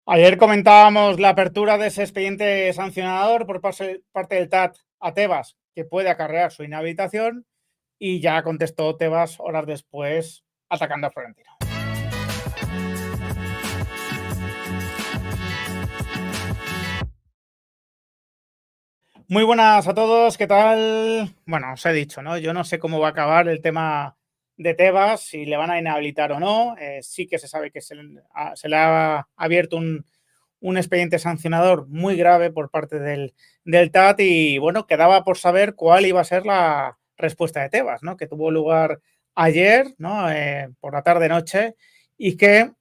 Ayer comentábamos la apertura de ese expediente sancionador por parte del TAT a Tebas, que puede acarrear su inhabilitación, y ya contestó Tebas horas después atacando a Florentino. Muy buenas a todos, ¿qué tal? Bueno, os he dicho, ¿no? Yo no sé cómo va a acabar el tema de Tebas, si le van a inhabilitar o no. Sí que se sabe que se le ha abierto un expediente sancionador muy grave por parte del TAT y, bueno, quedaba por saber cuál iba a ser la respuesta de Tebas, ¿no? Que tuvo lugar ayer, ¿no? Por la tarde-noche y que,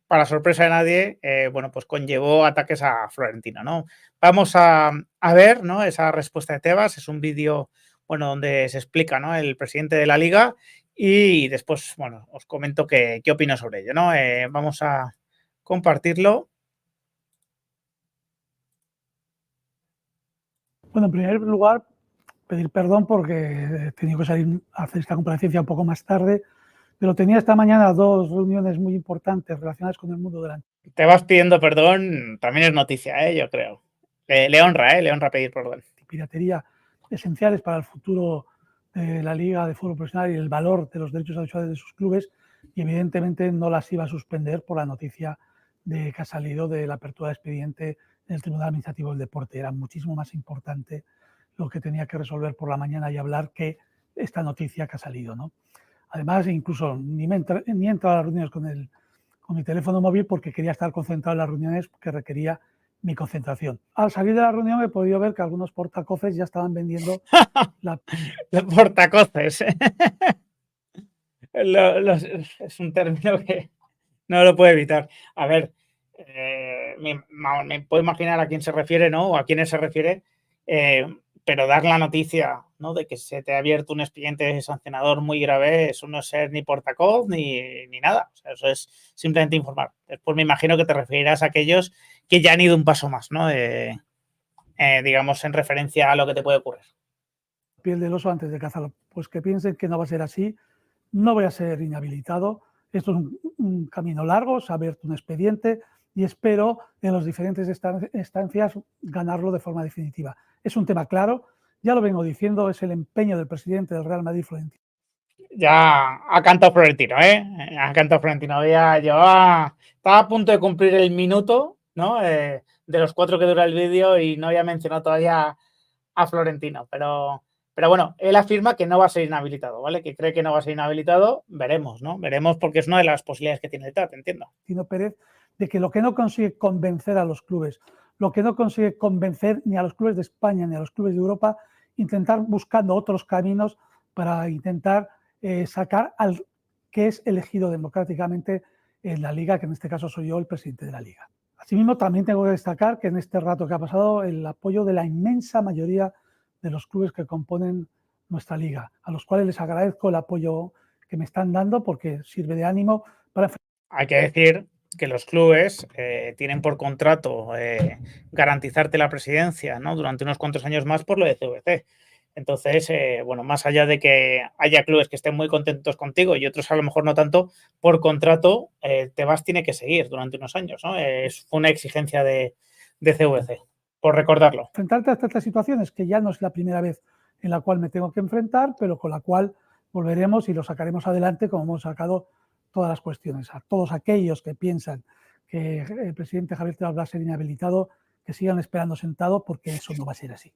para sorpresa de nadie, bueno, pues conllevó ataques a Florentino, ¿no? Vamos a ver, ¿no? Esa respuesta de Tebas. Es un vídeo, bueno, donde se explica, ¿no? El presidente de la Liga y después, bueno, os comento qué opino sobre ello, ¿no? Vamos a compartirlo. Bueno, en primer lugar, pedir perdón porque he tenido que salir a hacer esta comparecencia un poco más tarde, pero tenía esta mañana dos reuniones muy importantes relacionadas con el mundo de la Te vas pidiendo perdón, también es noticia, yo creo. Le honra pedir perdón. piratería esenciales para el futuro de la Liga de Fútbol Profesional y el valor de los derechos audiovisuales de sus clubes, y evidentemente no las iba a suspender por la noticia de que ha salido de la apertura de expediente en el Tribunal Administrativo del Deporte. Era muchísimo más importante lo que tenía que resolver por la mañana y hablar que esta noticia que ha salido, ¿no? Además, incluso ni he entrado a las reuniones con mi teléfono móvil porque quería estar concentrado en las reuniones que requería mi concentración. Al salir de la reunión he podido ver que algunos portacofres ya estaban vendiendo la portacoces. Es un término que no lo puedo evitar. A ver, me puedo imaginar a quién se refiere, ¿no? O a quiénes se refiere, pero dar la noticia, ¿no? De que se te ha abierto un expediente sancionador muy grave, eso no es ser ni portavoz ni nada. O sea, eso es simplemente informar. Después me imagino que te referirás a aquellos que ya han ido un paso más, ¿no? Digamos, en referencia a lo que te puede ocurrir. Piel del oso antes de cazarlo. Pues que piensen que no va a ser así, no voy a ser inhabilitado. Esto es un camino largo, se ha abierto un expediente y espero en las diferentes estancias ganarlo de forma definitiva. Es un tema claro, ya lo vengo diciendo, es el empeño del presidente del Real Madrid, Florentino. Ya ha cantado Florentino, ¿eh? Ha cantado Florentino. Ya llevaba, estaba a punto de cumplir el minuto, ¿no? De los 4 que dura el vídeo y no había mencionado todavía a Florentino. Pero bueno, él afirma que no va a ser inhabilitado, ¿vale? Que cree que no va a ser inhabilitado. Veremos, ¿no? Veremos porque es una de las posibilidades que tiene el TAT, entiendo. Tino Pérez, de que lo que no consigue convencer a los clubes, lo que no consigue convencer ni a los clubes de España ni a los clubes de Europa, intentar buscando otros caminos para intentar sacar al que es elegido democráticamente en la Liga, que en este caso soy yo, el presidente de la Liga. Asimismo, también tengo que destacar que en este rato que ha pasado el apoyo de la inmensa mayoría de los clubes que componen nuestra Liga, a los cuales les agradezco el apoyo que me están dando porque sirve de ánimo para... Hay que decir que los clubes tienen por contrato garantizarte la presidencia, ¿no? Durante unos cuantos años más por lo de CVC. Entonces, bueno, más allá de que haya clubes que estén muy contentos contigo y otros a lo mejor no tanto, por contrato, Tebas tiene que seguir durante unos años, ¿no? Es una exigencia de CVC, por recordarlo. Enfrentarte a estas situaciones, que ya no es la primera vez en la cual me tengo que enfrentar, pero con la cual volveremos y lo sacaremos adelante como hemos sacado todas las cuestiones. A todos aquellos que piensan que el presidente Javier Tebas va a ser inhabilitado, que sigan esperando sentado porque eso no va a ser así.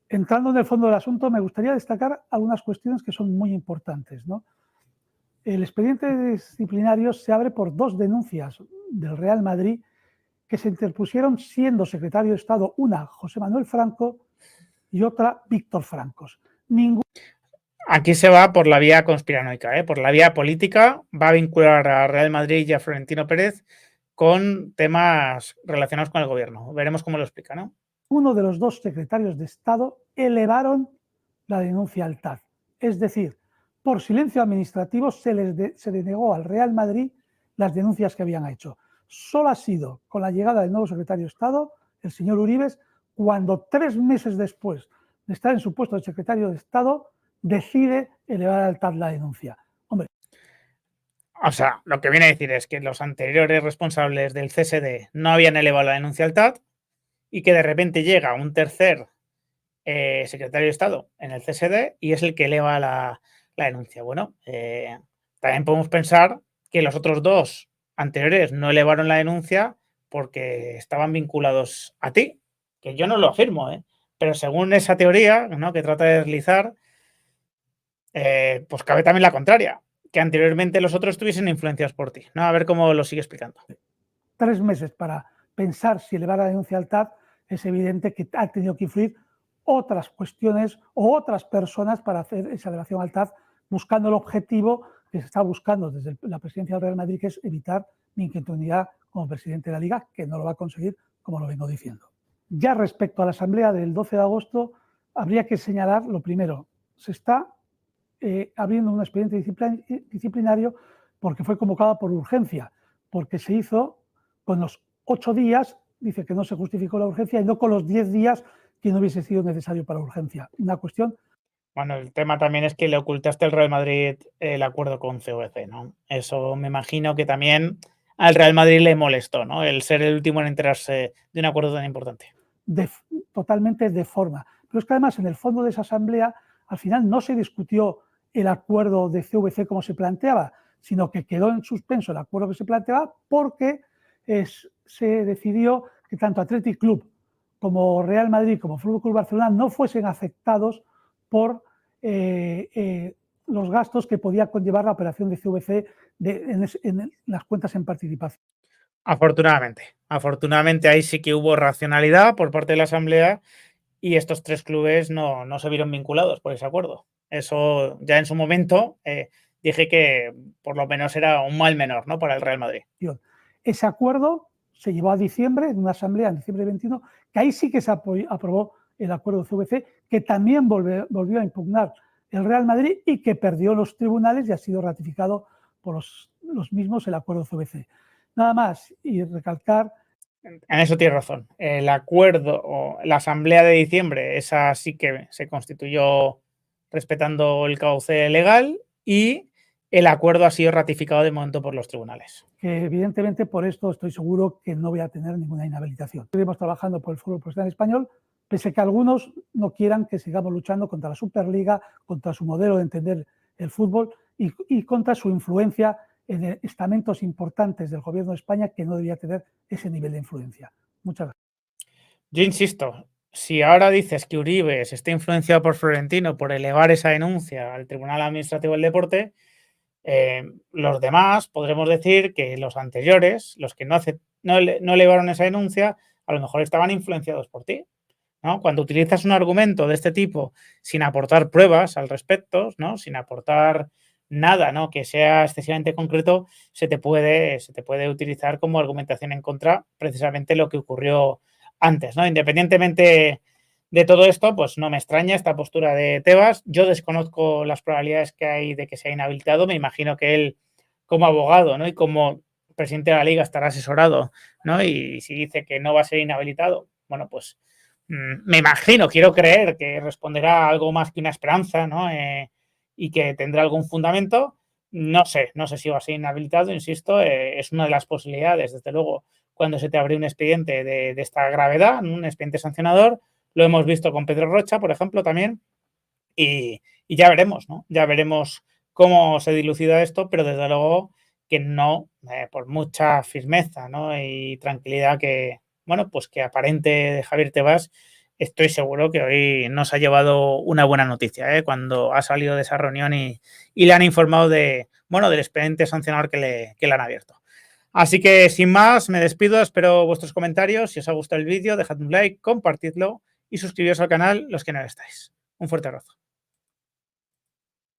Entrando en el fondo del asunto, me gustaría destacar algunas cuestiones que son muy importantes, ¿no? El expediente disciplinario se abre por dos denuncias del Real Madrid que se interpusieron siendo secretario de Estado una José Manuel Franco y otra Víctor Francos. Aquí se va por la vía conspiranoica, por la vía política, va a vincular a Real Madrid y a Florentino Pérez con temas relacionados con el gobierno. Veremos cómo lo explica, ¿no? Uno de los dos secretarios de Estado elevaron la denuncia al TAD. Es decir, por silencio administrativo se denegó al Real Madrid las denuncias que habían hecho. Solo ha sido con la llegada del nuevo secretario de Estado, el señor Uribes, cuando 3 meses después de estar en su puesto de secretario de Estado, decide elevar al TAD la denuncia. Hombre. O sea, lo que viene a decir es que los anteriores responsables del CSD no habían elevado la denuncia al TAT y que de repente llega un tercer secretario de Estado en el CSD y es el que eleva la denuncia. Bueno, también podemos pensar que los otros dos anteriores no elevaron la denuncia porque estaban vinculados a ti, que yo no lo afirmo, pero según esa teoría, ¿no?, que trata de deslizar, pues cabe también la contraria, que anteriormente los otros estuviesen influenciados por ti, ¿no? A ver cómo lo sigue explicando. 3 meses para pensar si elevar la denuncia al TAT, es evidente que ha tenido que influir otras cuestiones o otras personas para hacer esa elevación al TAT, buscando el objetivo que se está buscando desde la presidencia del Real Madrid, que es evitar mi incontinuidad como presidente de la Liga, que no lo va a conseguir, como lo vengo diciendo. Ya respecto a la asamblea del 12 de agosto, habría que señalar lo primero: se está abriendo un expediente disciplinario porque fue convocada por urgencia, porque se hizo con los 8 días, dice que no se justificó la urgencia, y no con los 10 días que no hubiese sido necesario para urgencia. Una cuestión. Bueno, el tema también es que le ocultaste al Real Madrid el acuerdo con CVC, ¿no? Eso me imagino que también al Real Madrid le molestó, ¿no? El ser el último en enterarse de un acuerdo tan importante. Totalmente de forma. Pero es que además en el fondo de esa asamblea al final no se discutió el acuerdo de CVC como se planteaba, sino que quedó en suspenso el acuerdo que se planteaba porque se decidió que tanto Athletic Club como Real Madrid como Fútbol Club Barcelona no fuesen afectados por los gastos que podía conllevar la operación de CVC en las cuentas en participación. Afortunadamente ahí sí que hubo racionalidad por parte de la Asamblea y estos tres clubes no se vieron vinculados por ese acuerdo. Eso ya en su momento dije que por lo menos era un mal menor, ¿no?, para el Real Madrid. Ese acuerdo se llevó a diciembre, en una asamblea en diciembre 21, que ahí sí que se aprobó el acuerdo CVC, que también volvió a impugnar el Real Madrid y que perdió los tribunales y ha sido ratificado por los mismos el acuerdo CVC. Nada más, y recalcar. En eso tienes razón. El acuerdo o la asamblea de diciembre, esa sí que se constituyó respetando el cauce legal y el acuerdo ha sido ratificado de momento por los tribunales. Que evidentemente por esto estoy seguro que no voy a tener ninguna inhabilitación. Seguimos trabajando por el fútbol profesional español, pese a que algunos no quieran que sigamos luchando contra la Superliga, contra su modelo de entender el fútbol y contra su influencia en estamentos importantes del gobierno de España que no debía tener ese nivel de influencia. Muchas gracias. Yo insisto, si ahora dices que Uribe se está influenciado por Florentino por elevar esa denuncia al Tribunal Administrativo del Deporte, los demás podremos decir que los anteriores, los que no elevaron esa denuncia, a lo mejor estaban influenciados por ti, ¿no? Cuando utilizas un argumento de este tipo sin aportar pruebas al respecto, ¿no?, sin aportar nada, ¿no?, que sea excesivamente concreto, se te puede utilizar como argumentación en contra precisamente lo que ocurrió antes, ¿no? Independientemente de todo esto, pues no me extraña esta postura de Tebas. Yo desconozco las probabilidades que hay de que sea inhabilitado. Me imagino que él, como abogado, ¿no?, y como presidente de la Liga, estará asesorado, ¿no? Y si dice que no va a ser inhabilitado, bueno, pues me imagino, quiero creer que responderá algo más que una esperanza, ¿no?, y que tendrá algún fundamento. No sé si va a ser inhabilitado, insisto, es una de las posibilidades, desde luego, cuando se te abre un expediente de esta gravedad, un expediente sancionador. Lo hemos visto con Pedro Rocha, por ejemplo, también, y ya veremos, ¿no? Ya veremos cómo se dilucida esto, pero desde luego que no, por mucha firmeza, ¿no?, y tranquilidad que, bueno, pues que aparente de Javier Tebas, estoy seguro que hoy nos ha llevado una buena noticia, cuando ha salido de esa reunión y le han informado del expediente sancionador que le han abierto. Así que sin más, me despido, espero vuestros comentarios. Si os ha gustado el vídeo, dejad un like, compartidlo y suscribiros al canal los que no lo estáis. Un fuerte abrazo.